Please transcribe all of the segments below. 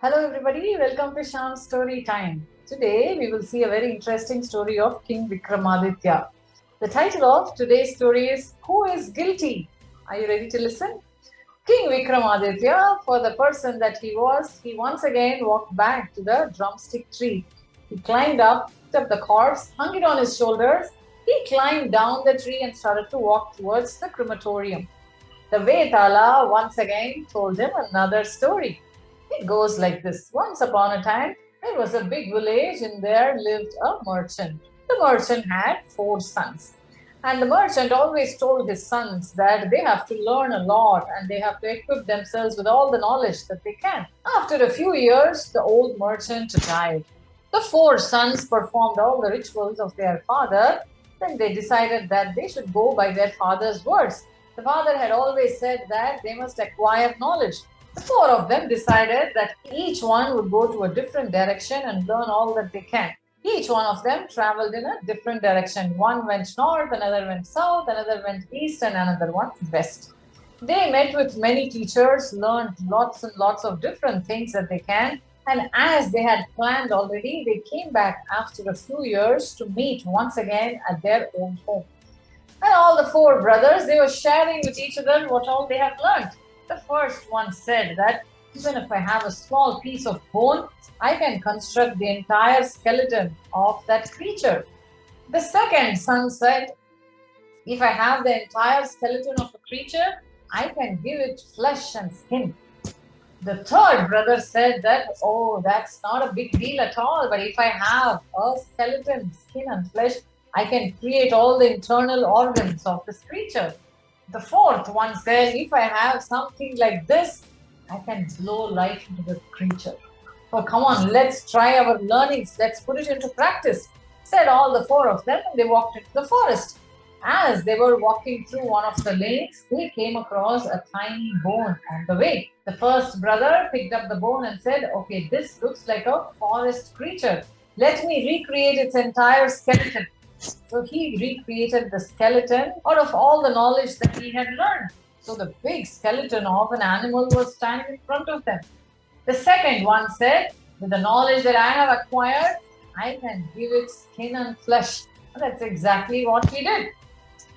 Hello everybody, welcome to Shyam's Storytime. Today we will see a very interesting story of King Vikramaditya. The title of today's story is Who is Guilty? Are you ready to listen? King Vikramaditya, for the person that he was, he once again walked back to the drumstick tree. He climbed up, picked up the corpse, hung it on his shoulders. He climbed down the tree and started to walk towards the crematorium. The Vetala once again told him another story. It goes like this. Once upon a time, there was a big village and there lived a merchant. The merchant had 4 sons. And the merchant always told his sons that they have to learn a lot and they have to equip themselves with all the knowledge that they can. After a few years, the old merchant died. The 4 sons performed all the rituals of their father. Then they decided that they should go by their father's words. The father had always said that they must acquire knowledge. The 4 of them decided that each one would go to a different direction and learn all that they can. Each one of them traveled in a different direction. One went north, another went south, another went east, and another one west. They met with many teachers, learned lots and lots of different things that they can. And as they had planned already, they came back after a few years to meet once again at their own home. And all the 4 brothers, they were sharing with each other what all they had learned. The first one said that even if I have a small piece of bone, I can construct the entire skeleton of that creature. The second son said, if I have the entire skeleton of a creature, I can give it flesh and skin. The third brother said that, oh, that's not a big deal at all, but if I have a skeleton, skin and flesh, I can create all the internal organs of this creature. The fourth one said, if I have something like this, I can blow life into the creature. Oh, come on, let's try our learnings. Let's put it into practice, said all the 4 of them, and they walked into the forest. As they were walking through one of the lakes, they came across a tiny bone on the way. The first brother picked up the bone and said, okay, this looks like a forest creature. Let me recreate its entire skeleton. So he recreated the skeleton out of all the knowledge that he had learned. So the big skeleton of an animal was standing in front of them. The second one said, with the knowledge that I have acquired, I can give it skin and flesh. And that's exactly what he did.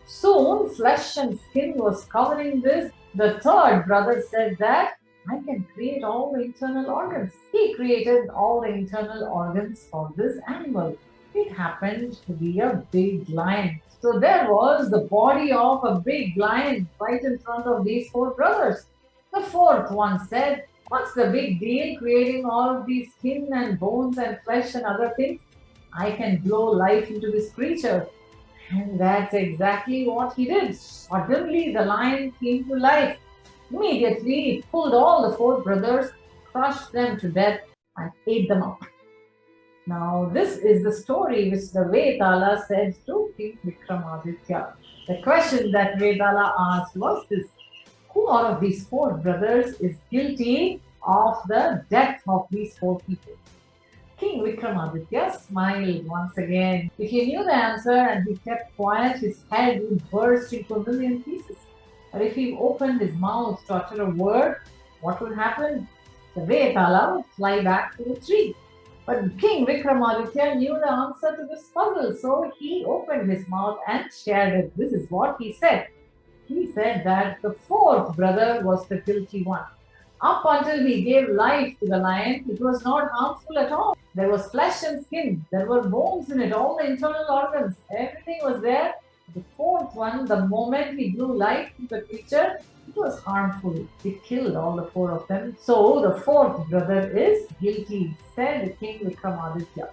Soon, flesh and skin was covering this. The third brother said that I can create all the internal organs. He created all the internal organs for this animal. It happened to be a big lion. So there was the body of a big lion right in front of these 4 brothers. The fourth one said, what's the big deal creating all of these skin and bones and flesh and other things? I can blow life into this creature. And that's exactly what he did. Suddenly the lion came to life. Immediately it pulled all the 4 brothers, crushed them to death and ate them up. Now, this is the story which the Vetala said to King Vikramaditya. The question that Vetala asked was this: who out of these 4 brothers is guilty of the death of these 4 people? King Vikramaditya smiled once again. If he knew the answer and he kept quiet, his head would burst into a million pieces. But if he opened his mouth to utter a word, what would happen? The Vetala would fly back to the tree. But King Vikramaditya knew the answer to this puzzle, so he opened his mouth and shared it. This is what he said. He said that the 4th brother was the guilty one. Up until he gave life to the lion, it was not harmful at all. There was flesh and skin, there were bones in it, all the internal organs, everything was there. The 4th one, the moment he blew life to the creature, it was harmful. It killed all the 4 of them. So the 4th brother is guilty, said King Vikramaditya.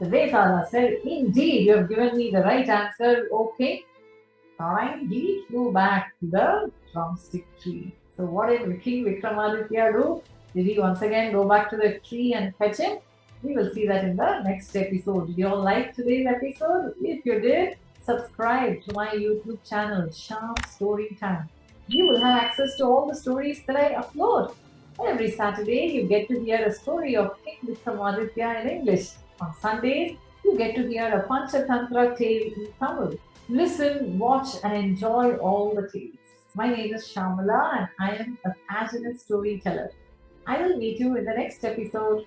The Vetala said, indeed, you have given me the right answer, okay. Time he flew back to the drumstick tree. So what did King Vikramaditya do? Did he once again go back to the tree and fetch him? We will see that in the next episode. Did you all like today's episode? If you did, subscribe to my YouTube channel, Shyam's Storytime. You will have access to all the stories that I upload. Every Saturday, you get to hear a story of King Vikramaditya in English. On Sundays, you get to hear a Panchatantra tale in Tamil. Listen, watch, and enjoy all the tales. My name is Shamala, and I am a passionate storyteller. I will meet you in the next episode.